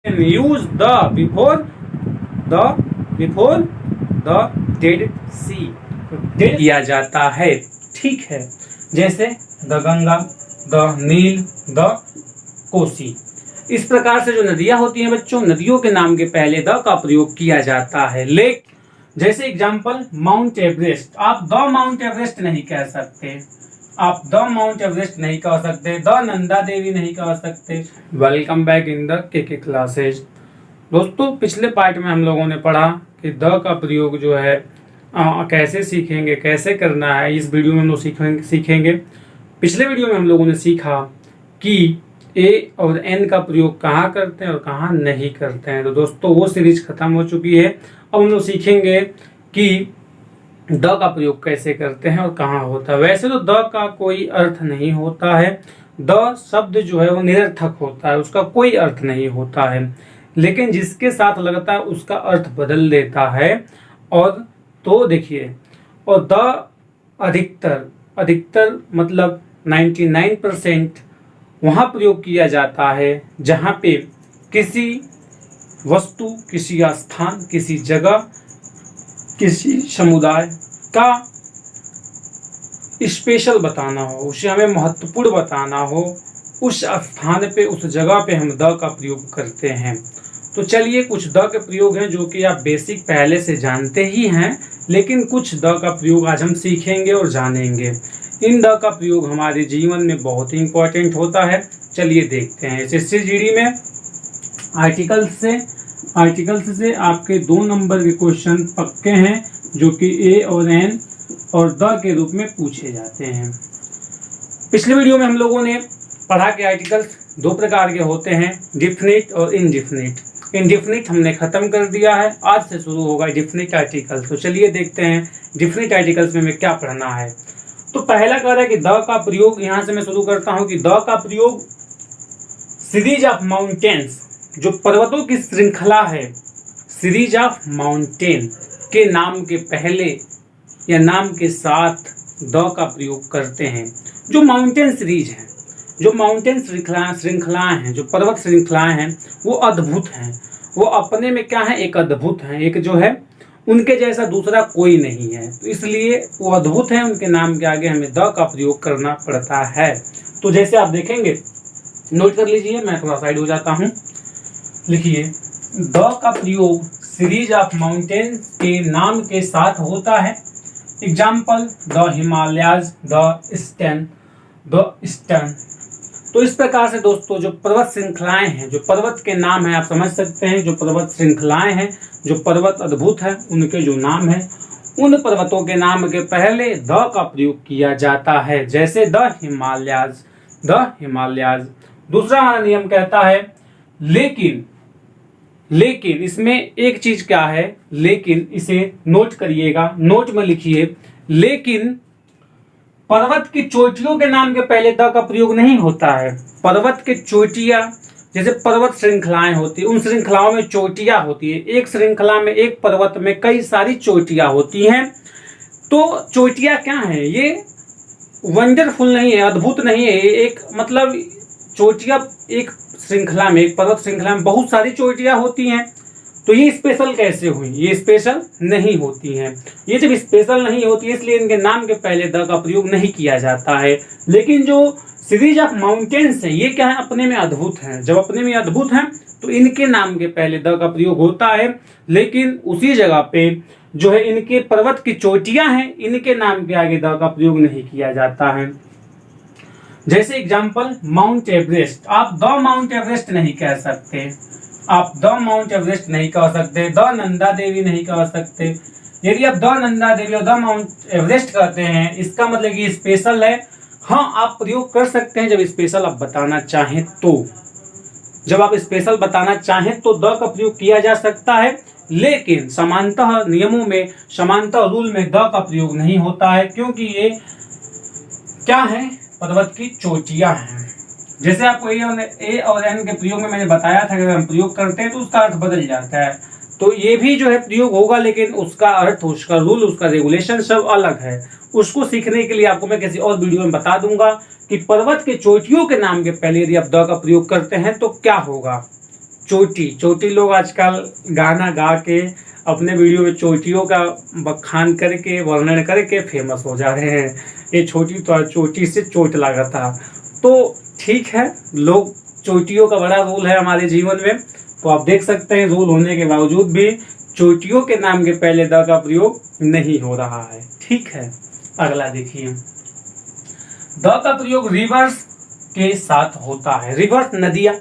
use the before the dead sea किया जाता है। ठीक है, जैसे the Ganga, the Nile, the Kosi. इस प्रकार से जो नदियां होती हैं बच्चों, नदियों के नाम के पहले द का प्रयोग किया जाता है। जैसे एग्जाम्पल माउंट एवरेस्ट, आप द माउंट एवरेस्ट नहीं कह सकते, आप द माउंट एवरेस्ट नहीं कह सकते, द नंदा देवी नहीं कह सकते। वेलकम बैक इन द के क्लासेज। दोस्तों, पिछले पार्ट में हम लोगों ने पढ़ा कि द का प्रयोग जो है कैसे सीखेंगे, कैसे करना है। इस वीडियो में हम लोग सीखेंगे। पिछले वीडियो में हम लोगों ने सीखा कि ए और एन का प्रयोग कहाँ करते हैं और कहाँ नहीं करते हैं। तो दोस्तों, वो सीरीज खत्म हो चुकी है। अब हम लोग सीखेंगे कि द का प्रयोग कैसे करते हैं और कहाँ होता है। वैसे तो द का कोई अर्थ नहीं होता है, द शब्द जो है वो निरर्थक होता है, उसका कोई अर्थ नहीं होता है, लेकिन जिसके साथ लगता है उसका अर्थ बदल देता है। और तो देखिए, और द अधिकतर मतलब 99% वहाँ प्रयोग किया जाता है जहाँ पे किसी वस्तु, किसी स्थान, किसी जगह, किसी समुदाय का स्पेशल बताना हो, उसे हमें महत्वपूर्ण बताना हो, उस स्थान पे, उस जगह पे हम द का प्रयोग करते हैं। तो चलिए, कुछ द के प्रयोग हैं जो कि आप बेसिक पहले से जानते ही हैं, लेकिन कुछ द का प्रयोग आज हम सीखेंगे और जानेंगे। इन द का प्रयोग हमारे जीवन में बहुत ही इंपॉर्टेंट होता है। चलिए देखते हैं। SSCGD में आर्टिकल्स से आपके 2 नंबर के क्वेश्चन पक्के हैं जो कि ए और एन और द के रूप में पूछे जाते हैं। पिछले वीडियो में हम लोगों ने पढ़ा कि आर्टिकल्स 2 प्रकार के होते हैं, डिफिनिट और इनडिफिनिट। इनडिफिनिट हमने खत्म कर दिया है, आज से शुरू होगा डिफिनिट आर्टिकल। तो चलिए देखते हैं डिफिनिट आर्टिकल्स में हमें क्या पढ़ना है। तो पहला कह रहा है कि द का प्रयोग, यहां से मैं शुरू करता हूं कि द का प्रयोग सीरीज ऑफ माउंटेन्स, जो पर्वतों की श्रृंखला है, सीरीज ऑफ माउंटेन के नाम के पहले या नाम के साथ द का प्रयोग करते हैं। जो माउंटेन सीरीज है, जो माउंटेन श्रृंखलाएं हैं, जो पर्वत श्रृंखलाएं हैं, वो अद्भुत हैं। वो अपने में क्या है, एक अद्भुत हैं, एक जो है उनके जैसा दूसरा कोई नहीं है। तो इसलिए वो अद्भुत है, उनके नाम के आगे हमें द का प्रयोग करना पड़ता है। तो जैसे आप देखेंगे, नोट कर लीजिए, मैं थोड़ा साइड हो जाता हूँ। लिखिए, द का प्रयोग सीरीज ऑफ माउंटेन के नाम के साथ होता है। Example the Himalayas, the eastern. तो इस प्रकार से दोस्तों, जो पर्वत श्रृंखलाएं हैं, जो पर्वत के नाम हैं, आप समझ सकते हैं, जो पर्वत श्रृंखलाएं हैं, जो पर्वत अद्भुत है, उनके जो नाम है, उन पर्वतों के नाम के पहले द का प्रयोग किया जाता है। जैसे द हिमालयाज। दूसरा हमारा नियम कहता है लेकिन इसमें एक चीज क्या है, लेकिन इसे नोट करिएगा, नोट में लिखिए, लेकिन पर्वत की चोटियों के नाम के पहले द का प्रयोग नहीं होता है। पर्वत के चोटियां, जैसे पर्वत श्रृंखलाएं होती है, उन श्रृंखलाओं में चोटियां होती है। एक श्रृंखला में, एक पर्वत में कई सारी चोटियां होती हैं। तो चोटियां क्या है, ये वंडरफुल नहीं है, अद्भुत नहीं है। एक मतलब चोटियां एक श्रृंखला में, एक पर्वत श्रृंखला में बहुत सारी चोटियां होती हैं। तो ये स्पेशल कैसे हुई, ये स्पेशल नहीं होती हैं। ये जब स्पेशल नहीं होती है, इसलिए इनके नाम के पहले द का प्रयोग नहीं किया जाता है। लेकिन जो सीरीज ऑफ माउंटेन्स है, ये क्या है, अपने में अद्भुत हैं। जब अपने में अद्भुत हैं तो इनके नाम के पहले द का प्रयोग होता है। लेकिन उसी जगह पे जो है इनके पर्वत की चोटियां हैं, इनके नाम के आगे द का प्रयोग नहीं किया जाता है। जैसे एग्जाम्पल माउंट एवरेस्ट, आप द माउंट एवरेस्ट नहीं कह सकते, आप द माउंट एवरेस्ट नहीं कह सकते, द नंदा देवी नहीं कह सकते। यदि आप द नंदा देवी और द माउंट एवरेस्ट कहते हैं, इसका मतलब ये स्पेशल है। हाँ, आप प्रयोग कर सकते हैं जब स्पेशल आप बताना चाहें तो। जब आप स्पेशल बताना चाहें तो द का प्रयोग किया जा सकता है, लेकिन समानतः नियमों में, समानतः रूल में द का प्रयोग नहीं होता है, क्योंकि ये क्या है, पर्वत की चोटियां हैं। जैसे आपको ए और एन के प्रयोग में मैंने बताया था कि अगर हम प्रयोग करते हैं तो उसका अर्थ बदल जाता है। तो ये भी जो है प्रयोग होगा, लेकिन उसका अर्थ, उसका रूल, उसका रेगुलेशन सब अलग है। उसको सीखने के लिए आपको मैं किसी और वीडियो में बता दूंगा कि पर्वत के चोटियों के नाम के पहले यदि आप द का प्रयोग करते हैं तो क्या होगा। चोटी, चोटी लोग आजकल गाना गा के अपने वीडियो में चोटियों का बखान करके वर्णन करके फेमस हो जा रहे हैं। ये छोटी तो चोटी से चोट लगा था। तो ठीक है, लोग चोटियों का बड़ा रोल है हमारे जीवन में, तो आप देख सकते हैं रोल होने के बावजूद भी चोटियों के नाम के पहले द का प्रयोग नहीं हो रहा है। ठीक है, अगला देखिए, द का प्रयोग रिवर्स के साथ होता है। रिवर्स नदियां,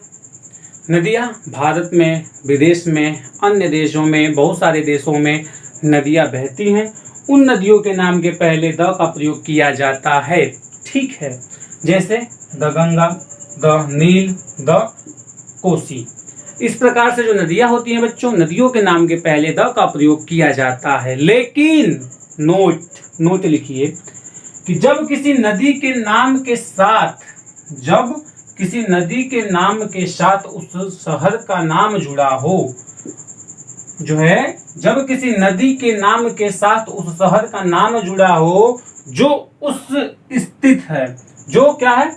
नदियां भारत में, विदेश में, अन्य देशों में, बहुत सारे देशों में नदियां बहती हैं। उन नदियों के नाम के पहले द का प्रयोग किया जाता है। ठीक है, जैसे the Ganga, the Nile, the Kosi. इस प्रकार से जो नदियां होती हैं बच्चों, नदियों के नाम के पहले द का प्रयोग किया जाता है। लेकिन नोट लिखिए कि जब किसी नदी के नाम के साथ उस शहर का नाम जुड़ा हो, जो है जब किसी नदी के नाम के साथ उस शहर का नाम जुड़ा हो जो उस स्थित है, जो क्या है,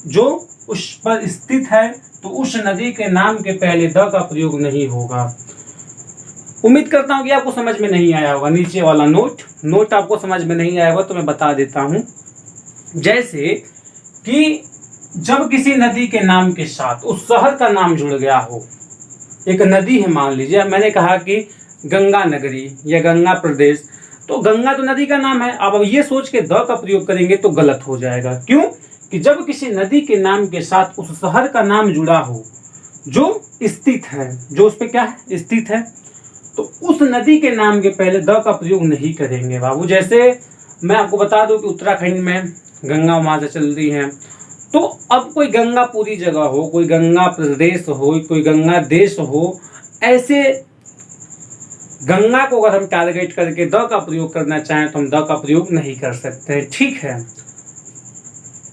जो उस पर स्थित है, तो उस नदी के नाम के पहले द का प्रयोग नहीं होगा। उम्मीद करता हूं कि आपको समझ में नहीं आया होगा। नीचे वाला नोट आपको समझ में नहीं आया होगा तो मैं बता देता हूं। जैसे कि जब किसी नदी के नाम के साथ उस शहर का नाम जुड़ गया हो, एक नदी है मान लीजिए, मैंने कहा कि गंगा नगरी या गंगा प्रदेश, तो गंगा तो नदी का नाम है। अब ये सोच के द का प्रयोग करेंगे तो गलत हो जाएगा। क्यों? कि जब किसी नदी के नाम के साथ उस शहर का नाम जुड़ा हो जो स्थित है, जो उस पे क्या है, स्थित है, तो उस नदी के नाम के पहले द का प्रयोग नहीं करेंगे बाबू। जैसे मैं आपको बता दूं कि उत्तराखंड में गंगा वहां से चल रही है, तो अब कोई गंगा पूरी जगह हो, कोई गंगा प्रदेश हो, कोई गंगा देश हो, ऐसे गंगा को अगर हम टारगेट करके द का प्रयोग करना चाहें तो हम द का प्रयोग नहीं कर सकते। ठीक है,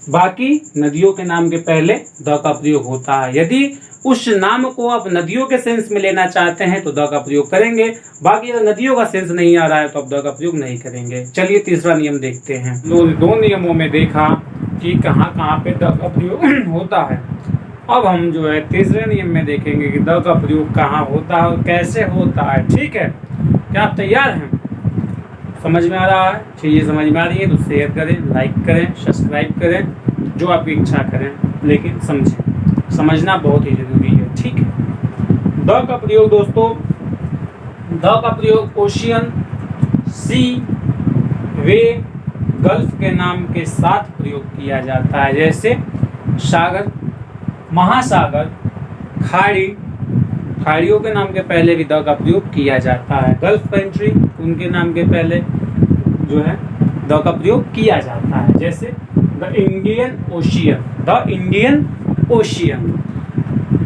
बाकी नदियों के नाम के पहले द का प्रयोग होता है। यदि उस नाम को आप नदियों के सेंस में लेना चाहते हैं तो द का प्रयोग करेंगे, बाकी अगर नदियों का सेंस नहीं आ रहा है तो आप द का प्रयोग नहीं करेंगे। चलिए तीसरा नियम देखते हैं। तो दो नियमों में देखा कि कहाँ कहाँ पे द का प्रयोग होता है। अब हम जो है तीसरे नियम में देखेंगे कि द का प्रयोग कहाँ होता है और कैसे होता है। ठीक है, क्या आप तैयार हैं? समझ में आ रहा है? चीज़ें समझ में आ रही है तो शेयर करें, लाइक करें, सब्सक्राइब करें, जो आपकी इच्छा करें, लेकिन समझें, समझना बहुत ही जरूरी है। ठीक है, द का प्रयोग दोस्तों, द का प्रयोग ओशियन, सी, वे, गल्फ के नाम के साथ प्रयोग किया जाता है। जैसे सागर, महासागर, खाड़ी, खाड़ियों के नाम के पहले भी द का प्रयोग किया जाता है। गल्फ कंट्री, उनके नाम के पहले जो है द का प्रयोग किया जाता है। जैसे the Indian ocean, the Indian ocean,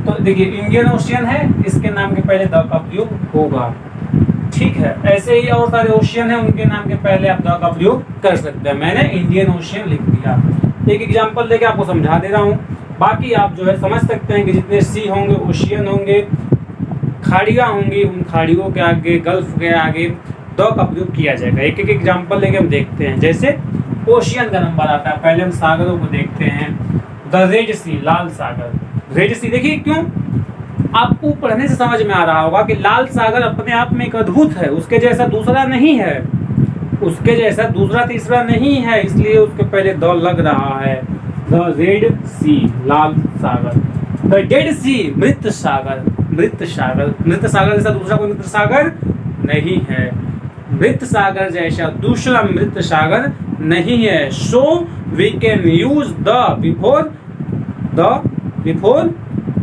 तो देखिए इंडियन ओशियन है, इसके नाम के पहले द का प्रयोग होगा। ठीक है, ऐसे ही और सारे ओशियन है, उनके नाम के पहले आप द का प्रयोग कर सकते हैं। मैंने इंडियन ओशियन लिख दिया। एक एग्जांपल देके आपको समझा दे रहा हूँ, बाकी आप जो है समझ सकते हैं कि जितने सी होंगे, ओशियन होंगे, खाड़ियाँ होंगी, उन खाड़ियों के आगे, गल्फ के आगे द का प्रयोग किया जाएगा। एक एक एग्जांपल लेके हम देखते हैं। जैसे ओशियन का नंबर आता है, पहले हम सागरों को देखते हैं। द रेड सी, लाल सागर, रेड सी। देखिए क्यों, आपको पढ़ने से समझ में आ रहा होगा कि लाल सागर अपने आप में एक अद्भुत है, उसके जैसा दूसरा नहीं है, उसके जैसा दूसरा तीसरा नहीं है, इसलिए उसके पहले द लग रहा है। द रेड सी, लाल सागर। द डेड सी, मृत सागर, मृत सागर, मृत सागर जैसा दूसरा कोई मृत सागर नहीं है, मृत सागर जैसा दूसरा मृत सागर नहीं है। So we can use the before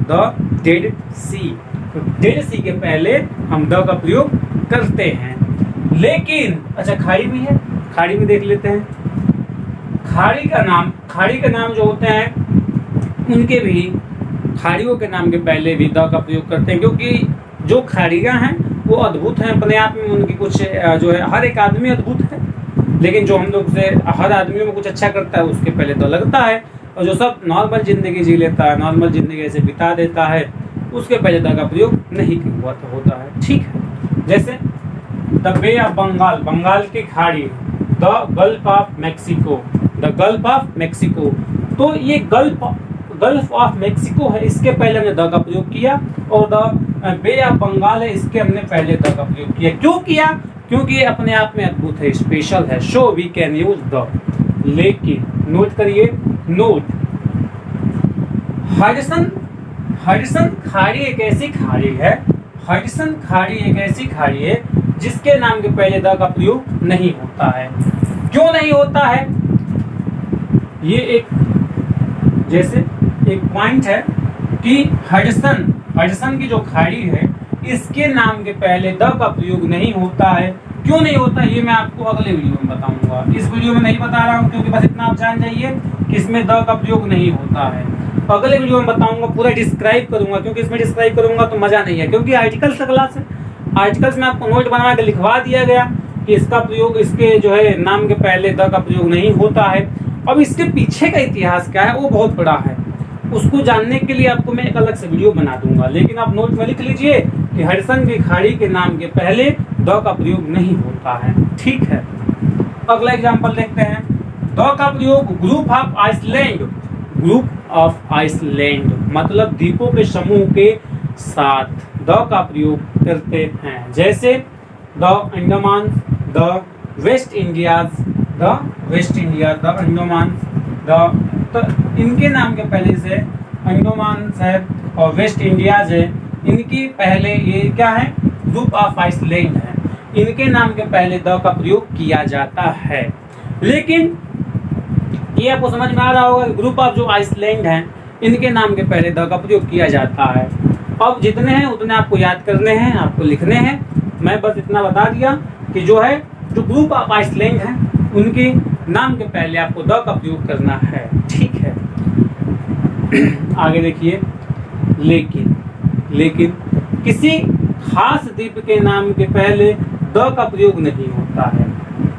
the Dead Sea, तो डेड सी के पहले हम द का प्रयोग करते हैं। लेकिन अच्छा खाड़ी भी है, खाड़ी भी देख लेते हैं। खाड़ी का नाम जो होते हैं उनके भी, खाड़ियों के नाम के पहले भी द का प्रयोग करते हैं, क्योंकि जो खाड़ियाँ हैं वो अद्भुत हैं अपने आप में। उनकी कुछ जो है, हर एक आदमी अद्भुत है, लेकिन जो हम लोग से हर आदमी में कुछ अच्छा करता है उसके पहले द लगता है, और जो सब नॉर्मल जिंदगी जी लेता है, नॉर्मल जिंदगी ऐसे बिता देता है, उसके पहले द का प्रयोग नहीं होता है। ठीक है, जैसे the bay of Bengal, Bengal की खाड़ी, the gulf of Mexico, the gulf of Mexico. तो ये गल्फ ऑफ मेक्सिको है इसके पहले हमने द का प्रयोग किया, और द बे ऑफ बंगाल है इसके हमने पहले द का प्रयोग किया। क्यों किया? क्योंकि ये अपने आप में अद्भुत है, स्पेशल है, so we can use the. लेकिन नोट करिए, नोट, हडसन खाड़ी एक ऐसी खाड़ी है, हडसन खाड़ी एक ऐसी खाड़ी है जिसके नाम के पहले द का प्रयोग नहीं होता है। क्यों नहीं होता है? ये एक जैसे एक पॉइंट है कि हडसन की जो खाड़ी है इसके नाम के पहले द का प्रयोग नहीं होता है। क्यों नहीं होता ये मैं आपको अगले वीडियो में बताऊंगा, इस वीडियो में नहीं बता रहा हूं, क्योंकि बस इतना आप जान जाइए कि इसमें द का प्रयोग नहीं होता है। अगले वीडियो में बताऊंगा, पूरा डिस्क्राइब करूंगा, क्योंकि इसमें डिस्क्राइब करूंगा तो मजा नहीं है, क्योंकि आर्टिकल्स का क्लास है। आर्टिकल्स में आपको नोट बना के लिखवा दिया गया कि इसका प्रयोग, इसके जो है नाम के पहले द का प्रयोग नहीं होता है। अब इसके पीछे का इतिहास क्या है वो बहुत बड़ा है, उसको जानने के लिए आपको मैं एक अलग से वीडियो बना दूंगा। लेकिन आप नोट में लिख लीजिए कि हडसन की खाड़ी के नाम के पहले द का प्रयोग नहीं होता है। ठीक है, अगला एग्जांपल देखते हैं। द का प्रयोग group of island, group of island मतलब द्वीपों के समूह के साथ द का प्रयोग करते हैं, जैसे the Andaman, the West Indies, the West India, the Andaman, तो इनके नाम के पहले से अंडमान है और वेस्ट इंडियाज है, इनकी पहले ये क्या है, ग्रुप ऑफ आइसलैंड है, इनके नाम के पहले द का प्रयोग किया जाता है। लेकिन ये आपको समझ में आ रहा होगा, ग्रुप ऑफ जो आइसलैंड है इनके नाम के पहले द का प्रयोग किया जाता है। अब जितने हैं उतने आपको याद करने हैं, आपको लिखने हैं। मैं बस इतना बता दिया कि जो है, जो ग्रुप ऑफ आइसलैंड है उनके नाम के पहले आपको द का प्रयोग करना है। ठीक है, आगे देखिए। लेकिन किसी खास द्वीप के नाम के पहले द का प्रयोग नहीं होता है।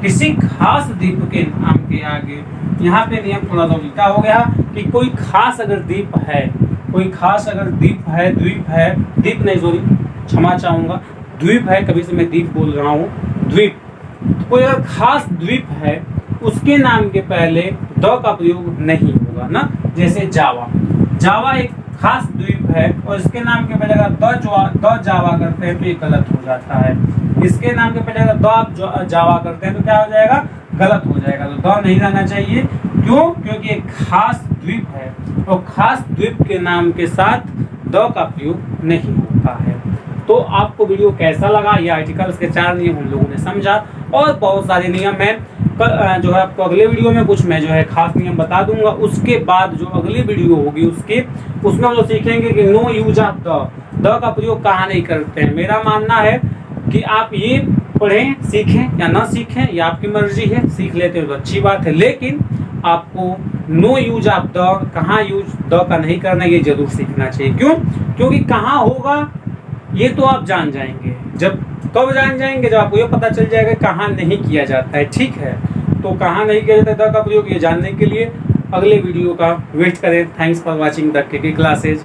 किसी खास द्वीप के नाम के आगे, यहाँ पे नियम थोड़ा सा उल्टा हो गया कि कोई खास अगर द्वीप है, कोई खास अगर द्वीप है, द्वीप नहीं, सॉरी क्षमा चाहूंगा, द्वीप है, कभी से मैं द्वीप बोल रहा हूँ, द्वीप, कोई अगर खास द्वीप है उसके नाम के पहले द का प्रयोग नहीं होगा ना। जैसे जावा एक खास द्वीप है और इसके नाम के पहले अगर द जावा करते हैं तो ये गलत हो जाता है। इसके नाम के पहले अगर द जावा करते हैं तो क्या हो जाएगा, गलत हो जाएगा। तो द नहीं रहना चाहिए। क्यों? क्योंकि एक खास द्वीप है और खास द्वीप के नाम के साथ द का प्रयोग नहीं होता है। तो आपको वीडियो कैसा लगा? ये आर्टिकल्स के 4 नियम हम लोगों ने समझा, और बहुत सारे नियम हैं, जो है आपको अगले वीडियो में कुछ मैं जो है खास नियम बता दूंगा। उसके बाद जो अगली वीडियो होगी उसमें हम लोग सीखेंगे कि नो यूज ऑफ द का प्रयोग कहाँ नहीं करते हैं। मेरा मानना है कि आप ये पढ़ें, सीखें या ना सीखें, ये आपकी मर्जी है, सीख लेते हो तो अच्छी बात है, लेकिन आपको नो यूज ऑफ द, कहाँ यूज द का नहीं करना, ये जरूर सीखना चाहिए। क्यों? क्योंकि कहाँ होगा ये तो आप जान जाएंगे। कब जान जाएंगे? जब आपको ये पता चल जाएगा कहाँ नहीं किया जाता है। ठीक है, तो कहाँ नहीं किया जाता है द का प्रयोग, ये जानने के लिए अगले वीडियो का वेट करें। Thanks for watching the KK classes.